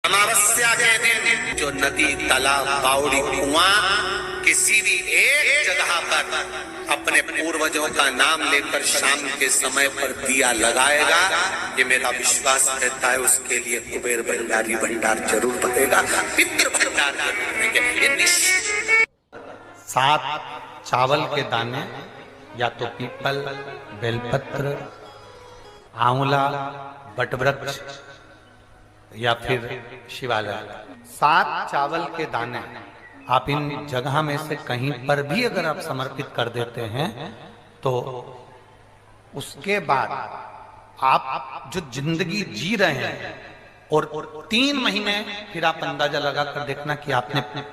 अमावस्या के दिन जो नदी, तालाब, बावड़ी, कुआं किसी भी एक जगह पर अपने पूर्वजों का नाम लेकर शाम के समय पर दिया लगाएगा, ये मेरा विश्वास रहता है, उसके लिए कुबेर भंडारी भंडार जरूर बनेगा, पितृ भंडार जरूर बनेंगे। ये निश्चित। 7 चावल के दाने, या तो पीपल, बेलपत्र, आंवला, बटवृक्ष या फिर शिवालय, 7 चावल के दाने आप इन जगह में से कहीं पर भी अगर आप समर्पित कर देते हैं तो उसके बाद आप जो जिंदगी जी रहे हैं और 3 महीने फिर आप अंदाजा लगा कर देखना कि आपने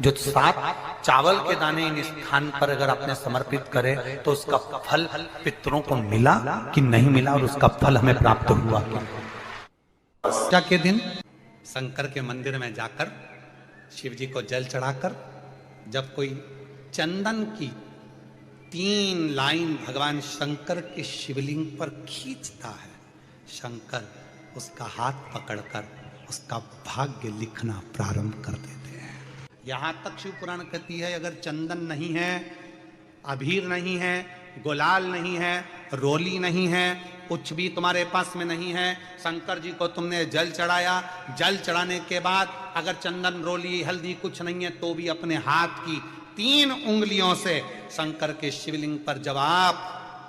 जो 7 चावल के दाने इन स्थान पर अगर आपने समर्पित करे तो उसका फल पितरों को मिला कि नहीं मिला, और उसका फल हमें प्राप्त हुआ। क्या के दिन शंकर के मंदिर में जाकर शिव जी को जल चढ़ाकर जब कोई चंदन की 3 लाइन भगवान शंकर के शिवलिंग पर खींचता है, शंकर उसका हाथ पकड़कर उसका भाग्य लिखना प्रारंभ कर देते हैं। यहां तक शिव पुराण कहती है, अगर चंदन नहीं है, अबीर नहीं है, गुलाल नहीं है, रोली नहीं है, कुछ भी तुम्हारे पास में नहीं है, शंकर जी को तुमने जल चढ़ाया, जल चढ़ाने के बाद अगर चंदन, रोली, हल्दी कुछ नहीं है तो भी अपने हाथ की 3 उंगलियों से शंकर के शिवलिंग पर जब आप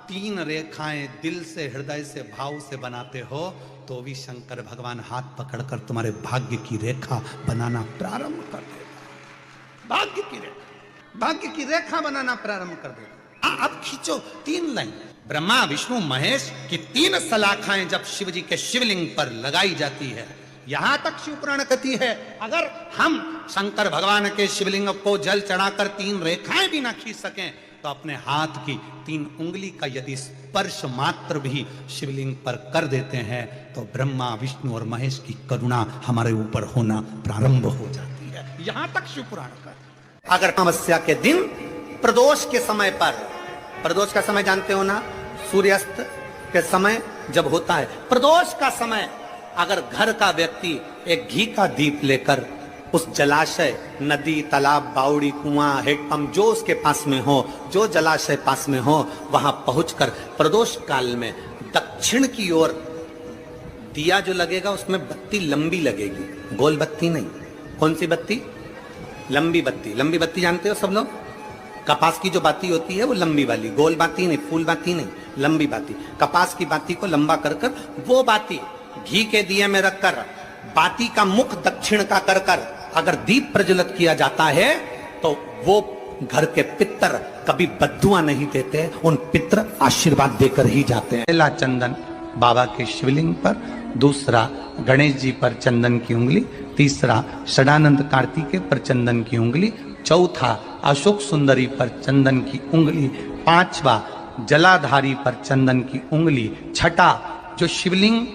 3 रेखाएं दिल से, हृदय से, भाव से बनाते हो तो भी शंकर भगवान हाथ पकड़कर तुम्हारे भाग्य की रेखा बनाना प्रारंभ कर देगा। भाग्य की रेखा बनाना प्रारंभ कर देगा। अब खींचो 3 लाइन। ब्रह्मा, विष्णु, महेश की 3 सलाखाएं जब शिव जी के शिवलिंग पर लगाई जाती है, यहां तक शिव पुराण कहती है, अगर हम शंकर भगवान के शिवलिंग को जल चढ़ाकर 3 रेखाएं भी ना खींच सकें तो अपने हाथ की 3 उंगली का यदि स्पर्श मात्र भी शिवलिंग पर कर देते हैं तो ब्रह्मा, विष्णु और महेश की करुणा हमारे ऊपर होना प्रारंभ हो जाती है। यहां तक शिव पुराण का। अगर अमावस्या के दिन प्रदोष के समय पर, प्रदोष का समय जानते हो ना, सूर्यास्त के समय जब होता है प्रदोष का समय, अगर घर का व्यक्ति एक घी का दीप लेकर उस जलाशय, नदी, तालाब, बावड़ी, कुआं, हेडपंप जो उसके पास में हो, जो जलाशय पास में हो, वहां पहुंचकर प्रदोष काल में दक्षिण की ओर दिया जो लगेगा उसमें बत्ती लंबी लगेगी, गोल बत्ती नहीं। कौन सी बत्ती? लंबी बत्ती। लंबी बत्ती जानते हो सब लोग? कपास की जो बाती होती है वो लंबी वाली, गोल बाती नहीं, फूल बाती नहीं, लंबी बाती। कपास की बाती को लंबा कर कर वो बाती घी के दिए में रखकर बाती का मुख दक्षिण का कर कर अगर दीप प्रज्वलित किया जाता है तो वो घर के पितर कभी बद्दुआ नहीं देते, उन पितर आशीर्वाद देकर ही जाते हैं। पहला चंदन बाबा के शिवलिंग पर, दूसरा गणेश जी पर चंदन की उंगली, तीसरा षडानंद कार्तिकेय पर चंदन की उंगली, चौथा अशोक सुंदरी पर चंदन की उंगली, 5वां जलाधारी पर चंदन की उंगली, 6ठा जो शिवलिंग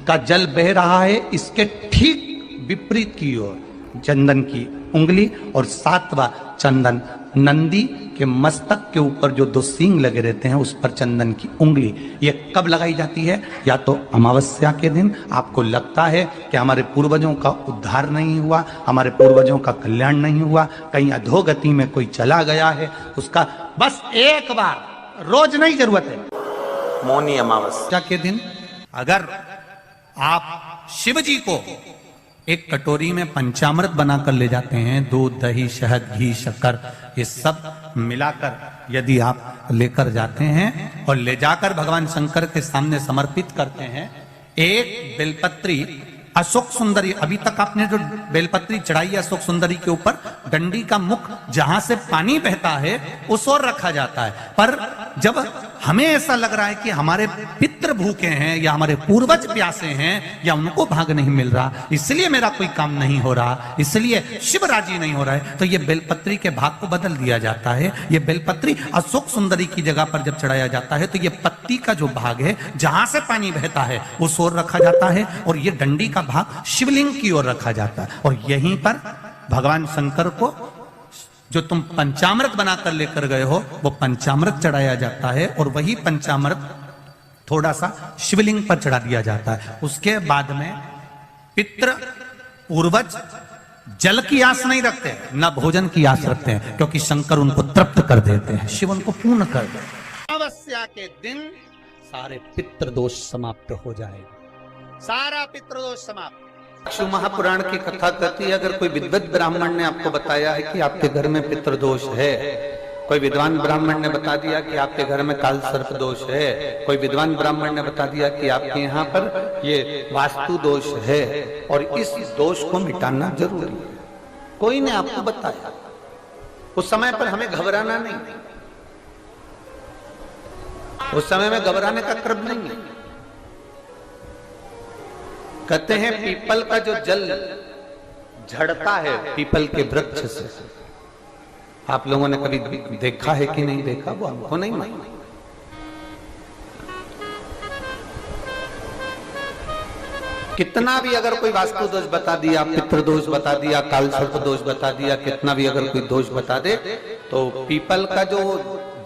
का जल बह रहा है इसके ठीक विपरीत की ओर चंदन की उंगली, और 7वां चंदन नंदी के मस्तक के ऊपर जो 2 सींग लगे रहते हैं उस पर चंदन की उंगली। ये कब लगाई जाती है? या तो अमावस्या के दिन आपको लगता है कि हमारे पूर्वजों का उद्धार नहीं हुआ, हमारे पूर्वजों का कल्याण नहीं हुआ, कहीं अधोगति में कोई चला गया है, उसका बस एक बार, रोज नहीं जरूरत है, मौनी अमावस्या के दिन अगर आप शिव जी को एक कटोरी में पंचामृत बनाकर ले जाते हैं, दूध, दही, शहद, घी, शक्कर, ये सब मिलाकर यदि आप लेकर जाते हैं और ले जाकर भगवान शंकर के सामने समर्पित करते हैं, एक बेलपत्री अशोक सुंदरी, अभी तक आपने जो बेलपत्री चढ़ाई है अशोक सुंदरी के ऊपर, डंडी का मुख जहां से पानी बहता है उस ओर रखा जाता है। पर जब हमें ऐसा लग रहा है कि हमारे पितृ भूखे हैं या हमारे पूर्वज प्यासे हैं या उनको भाग नहीं मिल रहा, इसलिए मेरा कोई काम नहीं हो रहा, इसलिए शिव राजी नहीं हो रहा है, तो ये बेलपत्री के भाग को बदल दिया जाता है। ये बेलपत्री अशोक सुंदरी की जगह पर जब चढ़ाया जाता है तो ये पत्ती का जो भाग है जहां से पानी बहता है उस ओर रखा जाता है, और ये डंडी का भाग शिवलिंग की ओर रखा जाता है। और यहीं पर भगवान शंकर को जो तुम पंचामृत बनाकर लेकर गए हो वो पंचामृत चढ़ाया जाता है, और वही पंचामृत थोड़ा सा शिवलिंग पर चढ़ा दिया जाता है। उसके बाद में पितृ पूर्वज जल की आस नहीं रखते, न भोजन की आस रखते हैं, क्योंकि शंकर उनको तृप्त कर देते हैं, शिव उनको पूर्ण कर देते हैं। अमावस्या के दिन सारे पितृदोष समाप्त हो जाएगा, सारा पितृदोष समाप्त। शिव महापुराण की कथा कहती है, अगर कोई विद्वत ब्राह्मण ने आपको बताया है कि आपके घर में पितृदोष है, कोई विद्वान ब्राह्मण ने बता दिया कि आपके घर में काल सर्प दोष है, कोई विद्वान ब्राह्मण ने बता दिया कि आपके यहाँ पर ये वास्तु दोष है और इस दोष को मिटाना जरूरी है, कोई ने आपको बताया, उस समय पर हमें घबराना नहीं, उस समय में घबराने का क्रम नहीं है। कहते हैं पीपल का जो जल झड़ता है पीपल के वृक्ष से, आप लोगों ने कभी देखा है कि नहीं देखा, वो हमको नहीं मालूम। कितना भी अगर कोई वास्तु दोष बता दिया, पितृदोष बता दिया, काल सर्प दोष बता दिया, कितना भी अगर कोई दोष बता दे, तो पीपल का जो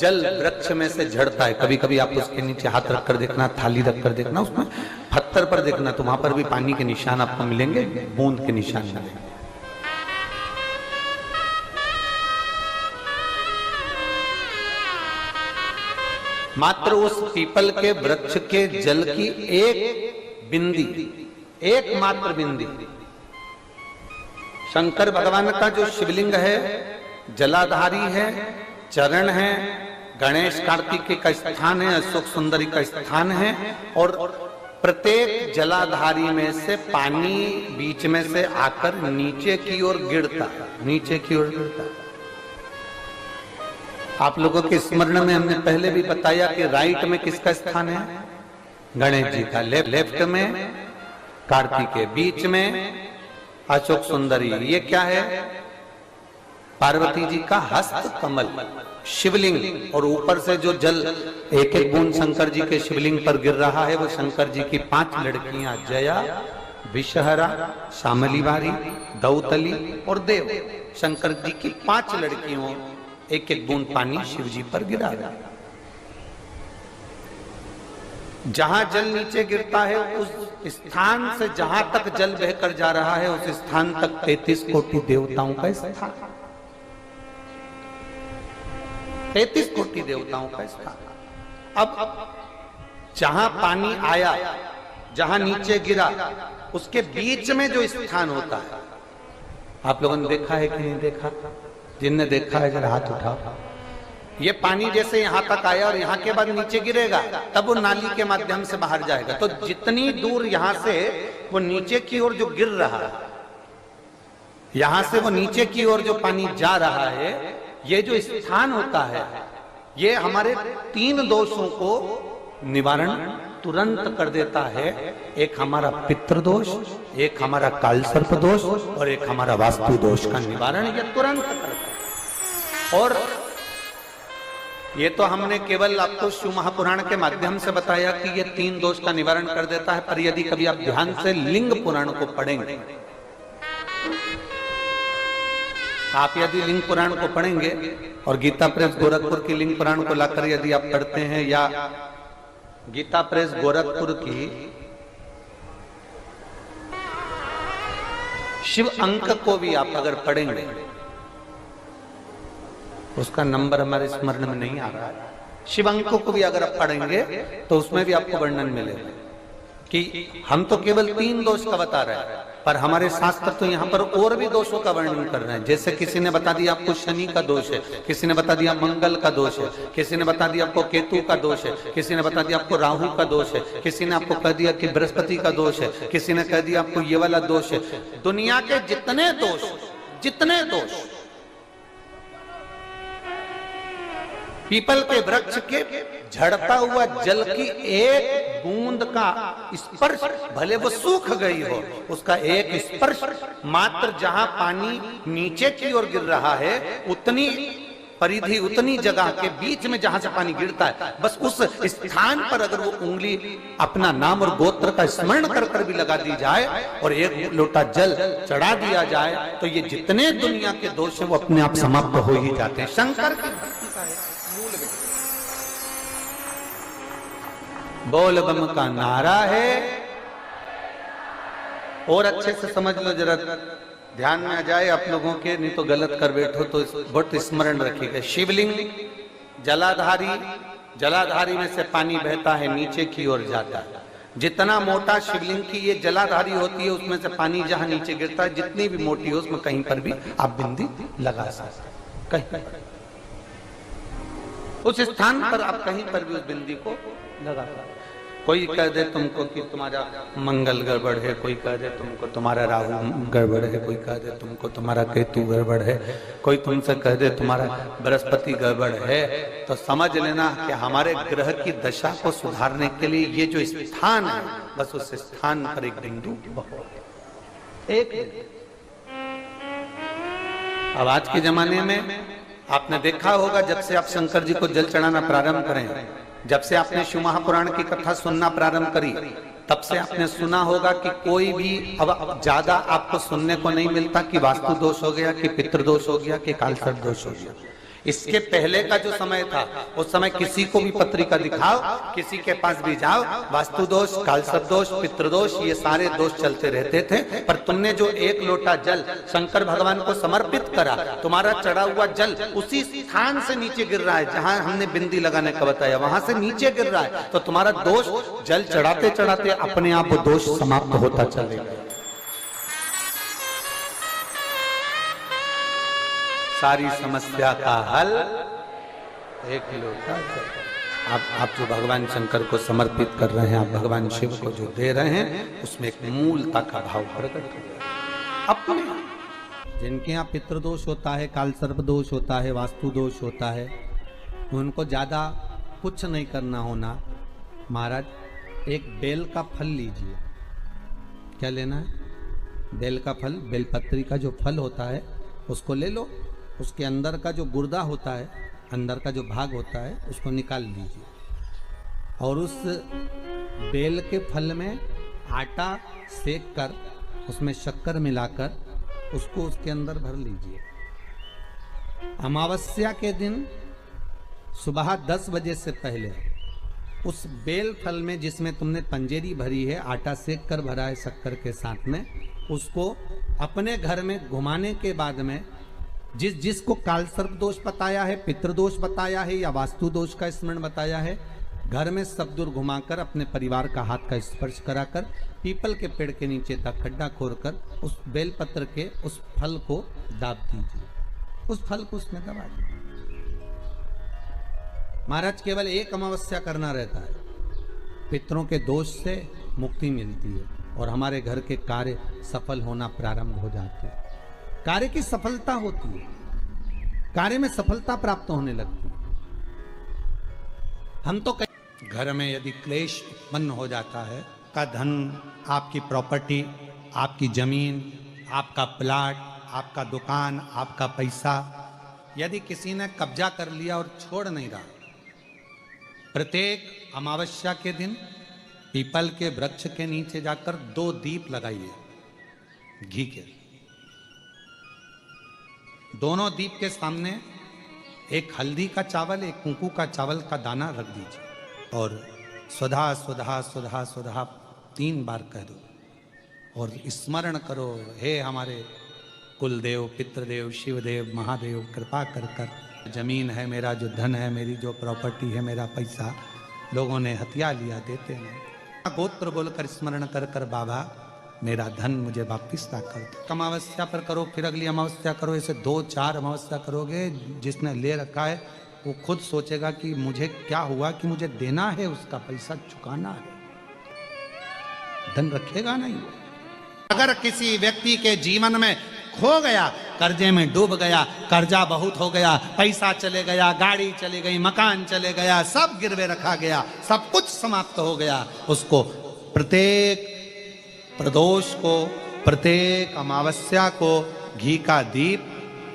जल वृक्ष में से झड़ता है, कभी कभी आप उसके नीचे हाथ रखकर देखना, थाली रखकर देखना, उसमें पत्थर पर देखना, तो वहां पर भी पानी के निशान आपको मिलेंगे, बूंद के निशान मिलेंगे। मात्र उस पीपल के वृक्ष के जल की एक बिंदी, एकमात्र बिंदी, शंकर भगवान का जो शिवलिंग है, जलाधारी है, चरण है, गणेश कार्तिकेय का स्थान है, अशोक सुंदरी का स्थान है, और प्रत्येक जलाधारी में से पानी बीच में से आकर नीचे की ओर गिरता, नीचे की ओर गिरता। आप लोगों के स्मरण में हमने पहले भी बताया कि राइट में किसका स्थान है, गणेश जी का, लेफ्ट में कार्तिकेय, बीच में अशोक सुंदरी, ये क्या है, पार्वती जी का हस्त कमल शिवलिंग, और ऊपर से जो जल एक एक बूंद शंकर जी के शिवलिंग पर गिर रहा है, वो शंकर जी की 5 लड़कियां जया, विषहरा, शामली बारी, दौतली और देव, शंकर जी की 5 लड़कियों एक एक बूंद पानी शिव जी पर गिरा रहा है। जहां जल नीचे गिरता है उस स्थान से जहां तक जल बहकर जा रहा है, उस स्थान तक 33 कोटि देवताओं का स्थान, 33 कोटि देवताओं का स्थान। अब जहां पानी आया, जहां नीचे गिरा, उसके बीच में जो स्थान होता है, आप लोगों ने देखा है कि नहीं देखा, जिनने देखा है जरा हाथ उठाओ। ये पानी जैसे यहां तक आया और यहां के बाद नीचे गिरेगा, तब वो नाली के माध्यम से बाहर जाएगा, तो जितनी दूर यहां से वो नीचे की ओर जो गिर रहा है, यहां से वो नीचे की ओर जो पानी जा रहा है, ये जो स्थान होता है, ये हमारे 3 दोषों को निवारण तुरंत कर देता है। एक हमारा पितृदोष, एक हमारा काल सर्प दोष और एक हमारा वास्तु दोष का निवारण ये तुरंत करता है। और ये तो हमने केवल आपको शिव महापुराण के माध्यम से बताया कि ये 3 दोष का निवारण कर देता है, पर यदि कभी आप ध्यान से लिंग पुराण को पढ़ेंगे, आप यदि लिंग पुराण को पढ़ेंगे और गीता प्रेस गोरखपुर की लिंग पुराण को लाकर यदि आप पढ़ते हैं, या गीता प्रेस गोरखपुर की शिव अंक को भी आप अगर पढ़ेंगे, उसका नंबर हमारे स्मरण में नहीं आ रहा है, शिव अंक को भी अगर आप पढ़ेंगे तो उसमें भी आपको वर्णन मिलेगा कि हम तो केवल 3 दोष का बता रहे हैं, पर हमारे शास्त्र तो यहाँ पर और भी दोषों का वर्णन कर रहे हैं। जैसे किसी ने बता दिया आपको शनि का दोष है, किसी ने बता दिया मंगल का दोष है, किसी ने बता दिया आपको केतु का दोष है, किसी ने बता दिया आपको राहु का दोष है, किसी ने आपको कह दिया कि बृहस्पति का दोष है, किसी ने कह दिया आपको ये वाला दोष है। दुनिया के जितने दोष पीपल के वृक्ष के झड़ता हुआ जल की एक बूंद का स्पर्श, भले वो सूख गई हो, उसका एक स्पर्श मात्र जहां पानी नीचे की ओर गिर रहा है, उतनी परिधि, उतनी जगह के बीच में जहां से पानी गिरता है, बस उस स्थान पर अगर वो उंगली अपना नाम और गोत्र का स्मरण कर कर भी लगा दी जाए और एक लोटा जल चढ़ा दिया जाए, तो ये जितने दुनिया के दोष हैं वो अपने आप समाप्त हो ही जाते हैं। शंकर की भक्ति का है बोल बम का नारा है, और अच्छे से समझ लो जरा, ध्यान में आ जाए आप लोगों के, नहीं तो गलत कर बैठो तो बहुत स्मरण रखिएगा। शिवलिंग जलाधारी, जलाधारी में से पानी बहता है नीचे की ओर जाता है। जितना मोटा शिवलिंग की ये जलाधारी होती है उसमें से पानी जहां नीचे गिरता है, जितनी भी मोटी हो उसमें कहीं पर भी आप बिंदी लगा सकते हैं, कहीं पर उस स्थान पर आप कहीं पर भी उस बिंदी को लगा सकते हैं। कोई कह दे तुमको कि तुम्हारा मंगल गड़बड़ है, कोई कह दे तुमको तुम्हारा राहु गड़बड़ है, कोई कह दे तुमको तुम्हारा केतु गड़बड़ है, कोई तुमसे कह दे तुम्हारा बृहस्पति गड़बड़ है, तो समझ लेना कि हमारे ग्रह की दशा को सुधारने के लिए ये जो स्थान है, बस उस स्थान पर एक बिंदु एक। अब आज के जमाने में आपने देखा होगा, जब से आप शंकर जी को जल चढ़ाना प्रारंभ करें, जब से आपने शिव महापुराण की कथा सुनना प्रारंभ करी, तब से आपने सुना होगा कि कोई भी अब ज्यादा आपको सुनने को नहीं मिलता कि वास्तु दोष हो गया, कि पितृदोष हो गया, कि कालसर्प दोष हो गया। इसके पहले का जो समय था, उस समय किसी को भी पत्रिका दिखाओ, किसी के पास भी जाओ, वास्तु दोष, कालसर्प दोष, पितृदोष, ये सारे दोष चलते रहते थे। पर तुमने जो एक लोटा जल शंकर भगवान को समर्पित करा, तुम्हारा चढ़ा हुआ जल उसी स्थान से नीचे गिर रहा है जहां हमने बिंदी लगाने का बताया, वहां से नीचे गिर रहा है, तो तुम्हारा दोष जल चढ़ाते चढ़ाते अपने आप वो दोष समाप्त होता चलेगा। सारी समस्या का हल एक लोटा जल। आप जो भगवान शंकर को समर्पित कर रहे हैं, आप भगवान शिव को जो दे रहे हैं, उसमें एक मूलता का भाव प्रकट हो गया। अपने जिनके यहाँ पितृदोष होता है, कालसर्प दोष होता है, वास्तु दोष होता है, उनको ज्यादा कुछ नहीं करना होना। महाराज एक बेल का फल लीजिए। क्या लेना है? बेल का फल, बेलपत्री का जो फल होता है उसको ले लो। उसके अंदर का जो गुर्दा होता है, अंदर का जो भाग होता है, उसको निकाल लीजिए और उस बेल के फल में आटा सेक कर उसमें शक्कर मिलाकर उसको उसके अंदर भर लीजिए। अमावस्या के दिन सुबह 10 बजे से पहले उस बेल फल में, जिसमें तुमने पंजेरी भरी है, आटा सेक कर भरा है शक्कर के साथ में, उसको अपने घर में घुमाने के बाद में जिसको कालसर्प दोष बताया है, पितृदोष बताया है या वास्तु दोष का स्मरण बताया है, घर में सब दूर घुमाकर अपने परिवार का हाथ का स्पर्श कराकर पीपल के पेड़ के नीचे तक खड्डा खोदकर उस बेलपत्र के उस फल को दाब दीजिए। उस फल को उसमें दबा दीजिए। महाराज केवल एक अमावस्या करना रहता है, पितरों के दोष से मुक्ति मिलती है और हमारे घर के कार्य सफल होना प्रारंभ हो जाते हैं। कार्य की सफलता होती है, कार्य में सफलता प्राप्त होने लगती है। हम तो घर में यदि क्लेश उत्पन्न हो जाता है, का धन, आपकी प्रॉपर्टी, आपकी जमीन, आपका प्लाट, आपका दुकान, आपका पैसा, यदि किसी ने कब्जा कर लिया और छोड़ नहीं रहा, प्रत्येक अमावस्या के दिन पीपल के वृक्ष के नीचे जाकर 2 दीप लगाइए घी के। दोनों दीप के सामने एक हल्दी का चावल, एक कुंकू का चावल का दाना रख दीजिए और स्वधा स्वधा स्वधा स्वधा 3 बार कह दो और स्मरण करो, हे हमारे कुलदेव, पितृदेव, शिवदेव, महादेव, कृपा कर कर जमीन है, मेरा जो धन है, मेरी जो प्रॉपर्टी है, मेरा पैसा लोगों ने हथिया लिया, देते नहीं। गोत्र बोलकर स्मरण कर कर बाबा मेरा धन मुझे वापिस ला कर दो। अमावस्या पर करो, फिर अगली अमावस्या करो, ऐसे 2-4 अमावस्या करोगे। जिसने ले रखा है वो खुद सोचेगा कि मुझे क्या हुआ, कि मुझे देना है, उसका पैसा चुकाना है, धन रखेगा नहीं। अगर किसी व्यक्ति के जीवन में खो गया, कर्जे में डूब गया, कर्जा बहुत हो गया, पैसा चले गया, गाड़ी चली गई, मकान चले गया, सब गिरवे रखा गया, सब कुछ समाप्त हो गया, उसको प्रत्येक प्रदोष को, प्रत्येक अमावस्या को घी का दीप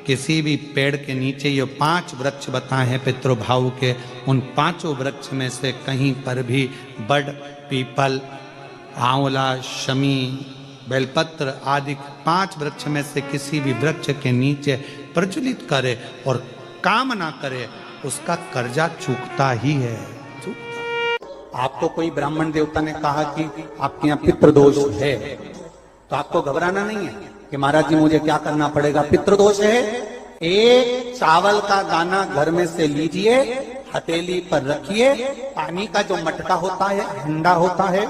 किसी भी पेड़ के नीचे, ये 5 वृक्ष बताए हैं पितृभाव के, उन 5 वृक्ष में से कहीं पर भी बड़, पीपल, आंवला, शमी, बेलपत्र आदि 5 वृक्ष में से किसी भी वृक्ष के नीचे प्रज्वलित करे और कामना करे, उसका कर्जा चूकता ही है। आपको कोई ब्राह्मण देवता ने कहा कि आपके यहाँ पितृदोष है, तो आपको घबराना नहीं है कि महाराज जी मुझे क्या करना पड़ेगा, पितृदोष है। एक चावल का दाना घर में से लीजिए, हथेली पर रखिए, पानी का जो मटका होता है, हंडा होता है,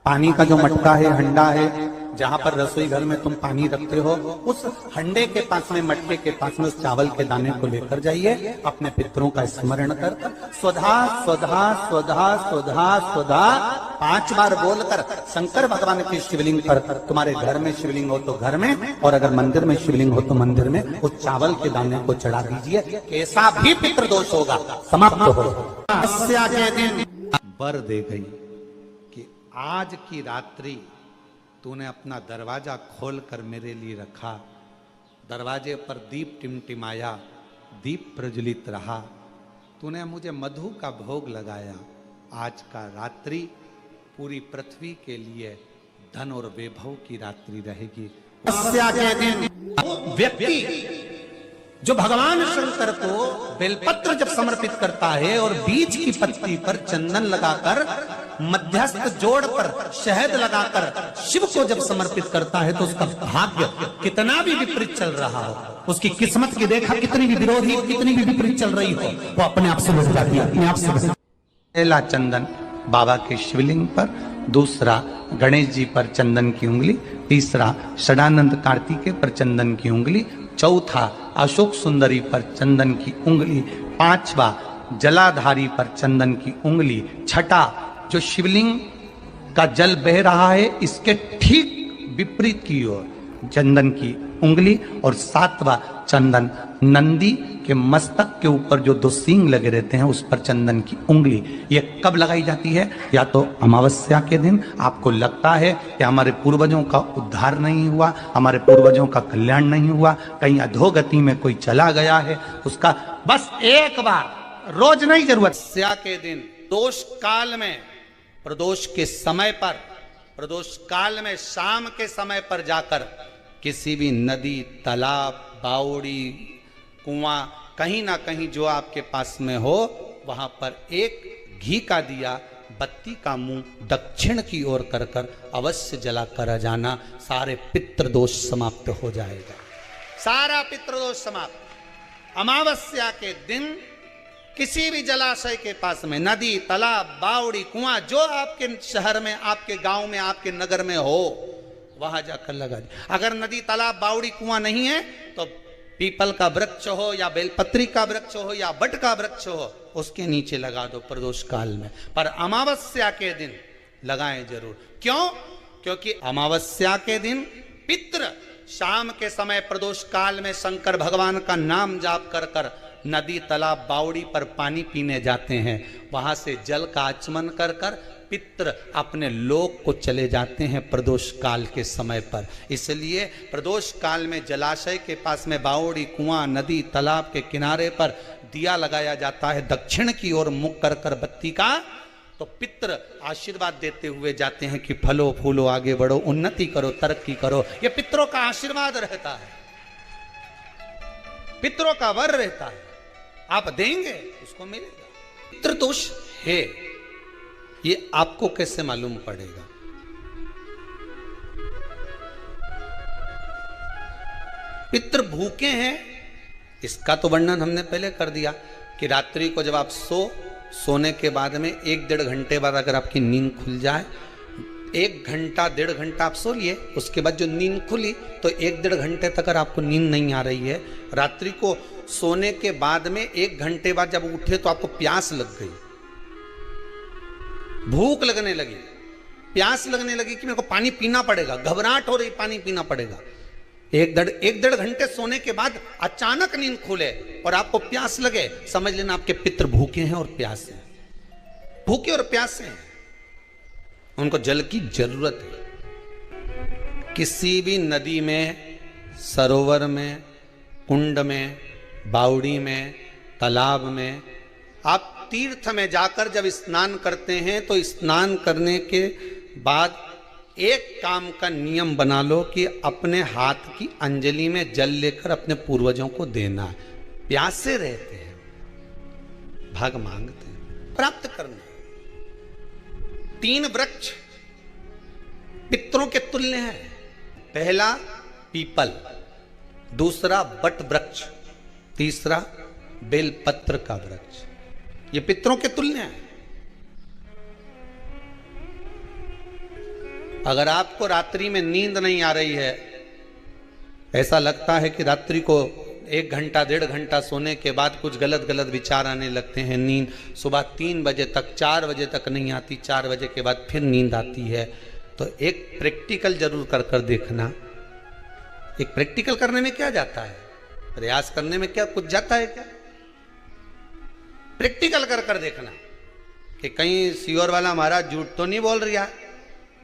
पानी का जो मटका है, हंडा है, जहां पर रसोई घर में तुम पानी रखते हो, उस हंडे के पास में, मटके के पास में उस चावल के दाने को लेकर जाइए, अपने पितरों का स्मरण कर स्वधा स्वधा स्वधा स्वधा स्वधा 5 बार बोलकर शंकर भगवान के शिवलिंग पर, तुम्हारे घर में शिवलिंग हो तो घर में, और अगर मंदिर में शिवलिंग हो तो मंदिर में, उस चावल के दाने को चढ़ा दीजिए। कैसा भी पितृदोष होगा समाप्त हो। तपस्या के दिन वर दे गई कि आज की रात्रि तूने अपना दरवाजा खोलकर मेरे लिए रखा, दरवाजे पर दीप टिमटिमाया, दीप प्रज्वलित रहा, तूने मुझे मधु का भोग लगाया। आज का रात्रि पूरी पृथ्वी के लिए धन और वैभव की रात्रि रहेगी। तपस्या के दिन व्यक्ति जो भगवान शंकर को बेलपत्र जब समर्पित करता है और बीच की पत्ती पर चंदन लगाकर, मध्यस्थ जोड़ पर शहद लगाकर शिव को जब समर्पित करता है, तो उसका भाग्य कितना भी विपरीत चल रहा हो, उसकी किस्मत की रेखा कितनी भी विरोधी, कितनी भी विपरीत चल रही हो, वो अपने आप से मिल जाती है, अपने आप से। पहला चंदन बाबा के शिवलिंग पर, दूसरा गणेश जी पर चंदन की उंगली, तीसरा षडानंद कार्तिकेय पर चंदन की उंगली, चौथा अशोक सुंदरी पर चंदन की उंगली, पांचवा जलाधारी पर चंदन की उंगली, छठा जो शिवलिंग का जल बह रहा है इसके ठीक विपरीत की ओर चंदन की उंगली, और सातवां चंदन नंदी के मस्तक के ऊपर जो 2 सींग लगे रहते हैं उस पर चंदन की उंगली। ये कब लगाई जाती है? या तो अमावस्या के दिन आपको लगता है कि हमारे पूर्वजों का उद्धार नहीं हुआ, हमारे पूर्वजों का कल्याण नहीं हुआ, कहीं अधोगति में कोई चला गया है, उसका बस एक बार, रोज नहीं जरूरत, अमावस्या के दिन दोष काल में, प्रदोष के समय पर, प्रदोष काल में शाम के समय पर जाकर किसी भी नदी, तालाब, बावड़ी, कुआं, कहीं ना कहीं जो आपके पास में हो, वहां पर एक घी का दिया, बत्ती का मुंह दक्षिण की ओर कर कर अवश्य जला कर जाना। सारे पितृदोष समाप्त हो जाएगा, सारा पितृदोष समाप्त। अमावस्या के दिन किसी भी जलाशय के पास में, नदी, तालाब, बावड़ी, कुआं, जो आपके शहर में, आपके गांव में, आपके नगर में हो, वहां जाकर लगा दे। अगर नदी, तालाब, बावड़ी, कुआं नहीं है तो पीपल का वृक्ष हो या बेलपत्री का वृक्ष हो या बट का वृक्ष हो, उसके नीचे लगा दो प्रदोष काल में। पर अमावस्या के दिन लगाएं जरूर। क्यों? क्योंकि अमावस्या के दिन पितृ शाम के समय प्रदोष काल में शंकर भगवान का नाम जाप कर कर नदी, तालाब, बावड़ी पर पानी पीने जाते हैं। वहां से जल का आचमन कर कर पितृ अपने लोक को चले जाते हैं प्रदोष काल के समय पर। इसलिए प्रदोष काल में जलाशय के पास में, बावड़ी, कुआं, नदी, तालाब के किनारे पर दिया लगाया जाता है दक्षिण की ओर मुख कर कर बत्ती का। तो पितृ आशीर्वाद देते हुए जाते हैं कि फलो फूलो, आगे बढ़ो, उन्नति करो, तरक्की करो। ये पितरों का आशीर्वाद रहता है, पितरों का वर रहता है। आप देंगे उसको मिलेगा। पितृदोष है, ये आपको कैसे मालूम पड़ेगा? पितृ भूखे हैं, इसका तो वर्णन हमने पहले कर दिया कि रात्रि को जब आप सोने के बाद में 1-1.5 घंटे बाद अगर आपकी नींद खुल जाए, 1 घंटा 1.5 घंटा आप सो लिए, उसके बाद जो नींद खुली तो 1-1.5 घंटे तक अगर आपको नींद नहीं आ रही है, रात्रि को सोने के बाद में 1 घंटे बाद जब उठे तो आपको प्यास लग गई, भूख लगने लगी, प्यास लगने लगी कि मेरे को पानी पीना पड़ेगा, घबराहट हो रही, पानी पीना पड़ेगा। 1-1.5 घंटे सोने के बाद अचानक नींद खुले और आपको प्यास लगे, समझ लेना आपके पितृ भूखे हैं और प्यासे हैं, भूखे और प्यासे हैं, उनको जल की जरूरत है। किसी भी नदी में, सरोवर में, कुंड में, बावड़ी में, तालाब में, आप तीर्थ में जाकर जब स्नान करते हैं तो स्नान करने के बाद एक काम का नियम बना लो कि अपने हाथ की अंजलि में जल लेकर अपने पूर्वजों को देना। प्यासे रहते हैं, भाग मांगते हैं, प्राप्त करना। 3 वृक्ष पितरों के तुल्य है। पहला पीपल, दूसरा बट वृक्ष, तीसरा बेलपत्र का वृक्ष। ये पितरों के तुल्य है। अगर आपको रात्रि में नींद नहीं आ रही है, ऐसा लगता है कि रात्रि को 1 घंटा 1.5 घंटा सोने के बाद कुछ गलत गलत विचार आने लगते हैं, नींद सुबह 3 बजे तक 4 बजे तक नहीं आती, 4 बजे के बाद फिर नींद आती है, तो एक प्रैक्टिकल जरूर कर कर देखना। एक प्रैक्टिकल करने में क्या जाता है, प्रयास करने में क्या कुछ जाता है क्या? प्रैक्टिकल कर कर देखना कि कहीं सियोर वाला महाराज झूठ तो नहीं बोल रहा है,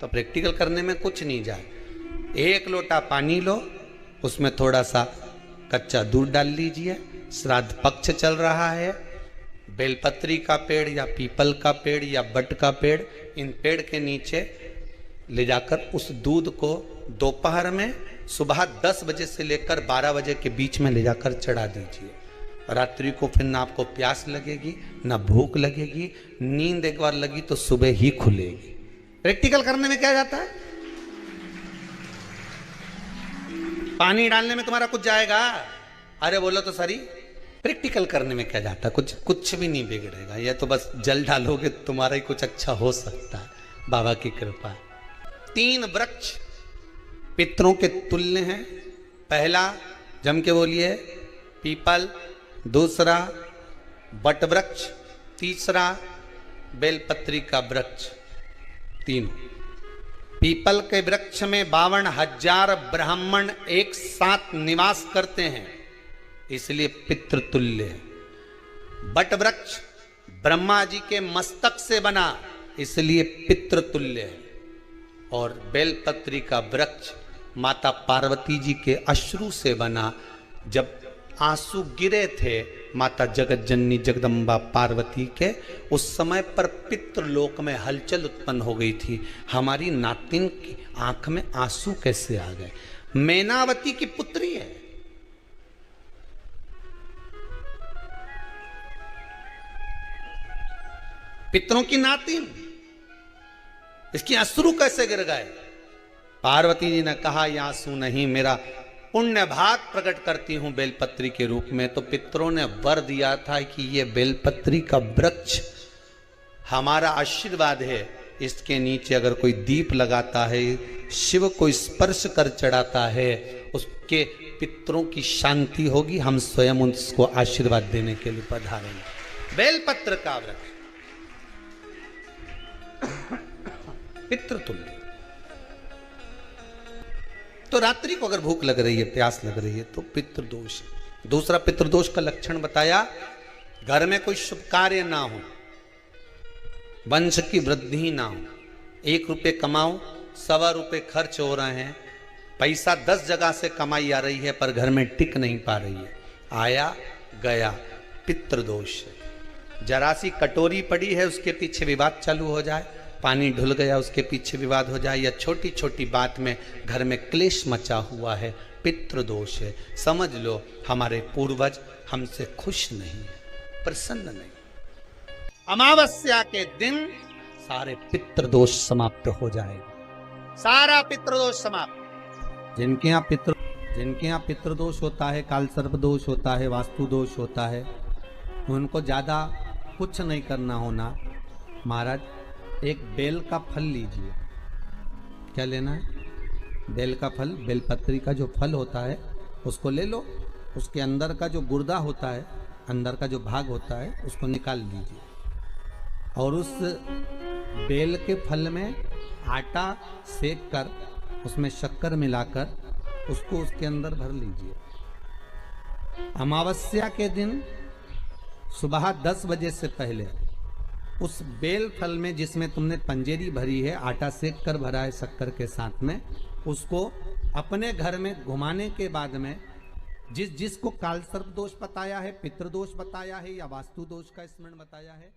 तो प्रैक्टिकल करने में कुछ नहीं जाए। 1 लोटा पानी लो, उसमें थोड़ा सा कच्चा दूध डाल लीजिए, श्राद्ध पक्ष चल रहा है, बेलपत्री का पेड़ या पीपल का पेड़ या बट का पेड़, इन पेड़ के नीचे ले जाकर उस दूध को दोपहर में सुबह 10 बजे से लेकर 12 बजे के बीच में ले जाकर चढ़ा दीजिए। रात्रि को फिर ना आपको प्यास लगेगी ना भूख लगेगी, नींद एक बार लगी तो सुबह ही खुलेगी। प्रैक्टिकल करने में क्या जाता है? पानी डालने में तुम्हारा कुछ जाएगा? अरे बोलो तो सरी, प्रैक्टिकल करने में क्या जाता है? कुछ भी नहीं बिगड़ेगा। यह तो बस जल डालोगे तुम्हारा ही कुछ अच्छा हो सकता है, बाबा की कृपा। 3 वृक्ष पितरों के तुल्य हैं। पहला जम के बोलिए पीपल, दूसरा बट वृक्ष, तीसरा बेलपत्री का वृक्ष। तीनों पीपल के वृक्ष में 52,000 ब्राह्मण एक साथ निवास करते हैं, इसलिए पितृतुल्य है। बट वृक्ष ब्रह्मा जी के मस्तक से बना, इसलिए पितृतुल्य है। और बेलपत्री का वृक्ष माता पार्वती जी के अश्रु से बना। जब आंसू गिरे थे माता जगत जननी जगदम्बा पार्वती के, उस समय पर पितृलोक में हलचल उत्पन्न हो गई थी। हमारी नातिन की आंख में आंसू कैसे आ गए? मैनावती की पुत्री है, पितरों की नातिन, इसकी अश्रु कैसे गिर गए? पार्वती जी ने कहा ये आंसू नहीं, मेरा पुण्य भाग प्रकट करती हूं बेलपत्री के रूप में। तो पितरों ने वर दिया था कि ये बेलपत्री का वृक्ष हमारा आशीर्वाद है, इसके नीचे अगर कोई दीप लगाता है, शिव को स्पर्श कर चढ़ाता है, उसके पितरों की शांति होगी। हम स्वयं उसको आशीर्वाद देने के लिए पधारेंगे। बेलपत्र का वृक्ष पितृतुल्य। तो रात्रि को अगर भूख लग रही है, प्यास लग रही है, तो पितृदोष है। दूसरा पितृदोष का लक्षण बताया, घर में कोई शुभ कार्य ना हो, वंश की वृद्धि ना हो। 1 रुपये कमाओ, 1.25 रुपये खर्च हो रहे हैं, पैसा 10 जगह से कमाई आ रही है पर घर में टिक नहीं पा रही है, आया गया, पितृदोष है। जरा सी कटोरी पड़ी है, उसके पीछे विवाद चालू हो जाए, पानी ढुल गया उसके पीछे विवाद हो जाए, या छोटी छोटी बात में घर में क्लेश मचा हुआ है, पितृदोष है। समझ लो हमारे पूर्वज हमसे खुश नहीं है, प्रसन्न नहीं। अमावस्या के दिन सारे पितृदोष समाप्त हो जाएगा, सारा पितृदोष समाप्त। जिनके यहाँ पितृदोष होता है, काल सर्प दोष होता है, वास्तु दोष होता है, उनको ज्यादा कुछ नहीं करना होना। महाराज एक बेल का फल लीजिए। क्या लेना है? बेल का फल, बेलपत्री का जो फल होता है उसको ले लो, उसके अंदर का जो गुर्दा होता है, अंदर का जो भाग होता है, उसको निकाल लीजिए और उस बेल के फल में आटा सेक कर उसमें शक्कर मिलाकर उसको उसके अंदर भर लीजिए। अमावस्या के दिन सुबह 10 बजे से पहले उस बेल फल में, जिसमें तुमने पंजेरी भरी है, आटा सेक कर भरा है शक्कर के साथ में, उसको अपने घर में घुमाने के बाद में जिसको काल सर्प दोष बताया है, पितृदोष बताया है या वास्तु दोष का स्मरण बताया है,